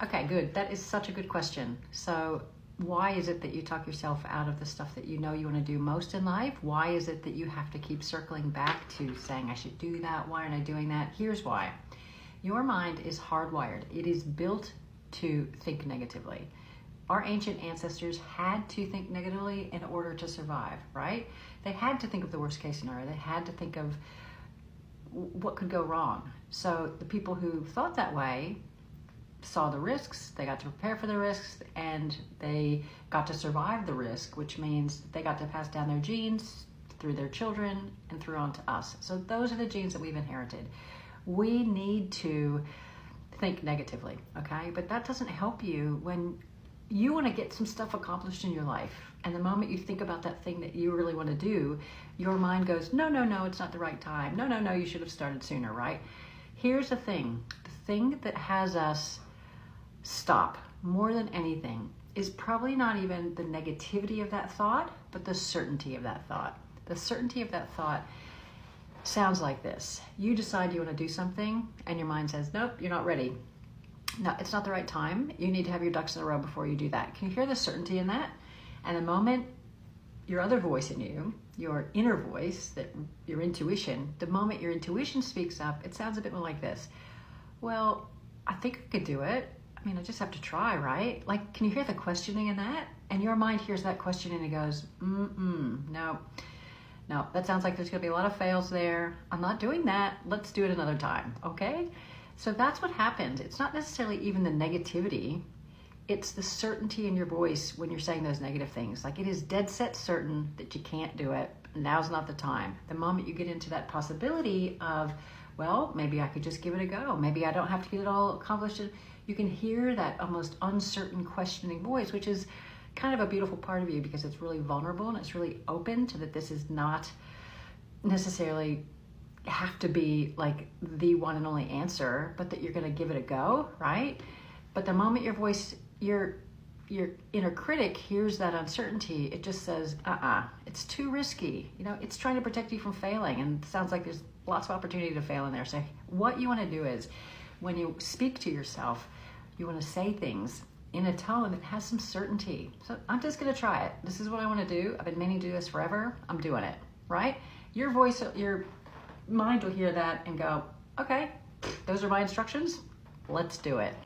Okay, good. That is such a good question. So, why is it that you talk yourself out of the stuff that you know you want to do most in life? Why is it that you have to keep circling back to saying, I should do that? Why aren't I doing that? Here's why. Your mind is hardwired, it is built to think negatively. Our ancient ancestors had to think negatively in order to survive, right? They had to think of the worst case scenario. They had to think of what could go wrong. So, the people who thought that way saw the risks, they got to prepare for the risks, and they got to survive the risk, which means they got to pass down their genes through their children and through on to us. So those are the genes that we've inherited. We need to think negatively, okay? But that doesn't help you when you want to get some stuff accomplished in your life. And the moment you think about that thing that you really want to do, your mind goes, no, no, no, it's not the right time. No, no, no, you should have started sooner, right? Here's the thing that has us stop more than anything is probably not even the negativity of that thought, but the certainty of that thought. The certainty of that thought sounds like this. You decide you want to do something and your mind says, nope, you're not ready. No, it's not the right time. You need to have your ducks in a row before you do that. Can you hear the certainty in that? And the moment your other voice in you, your inner voice, your intuition, the moment your intuition speaks up, it sounds a bit more like this. Well, I think I could do it. I mean, I just have to try, right? Like, can you hear the questioning in that? And your mind hears that questioning and it goes, no, that sounds like there's gonna be a lot of fails there. I'm not doing that. Let's do it another time, okay? So that's what happens. It's not necessarily even the negativity. It's the certainty in your voice when you're saying those negative things. Like, it is dead set certain that you can't do it. Now's not the time. The moment you get into that possibility of, well, maybe I could just give it a go. Maybe I don't have to get it all accomplished. You can hear that almost uncertain questioning voice, which is kind of a beautiful part of you because it's really vulnerable and it's really open to that this is not necessarily have to be like the one and only answer, but that you're going to give it a go, right? But the moment your voice, your inner critic hears that uncertainty, it just says, it's too risky. You know, it's trying to protect you from failing, and it sounds like there's lots of opportunity to fail in there. So what you want to do is, when you speak to yourself, you want to say things in a tone that has some certainty. So I'm just going to try it. This is what I want to do. I've been meaning to do this forever. I'm doing it, right? Your voice, your mind will hear that and go, okay, those are my instructions. Let's do it.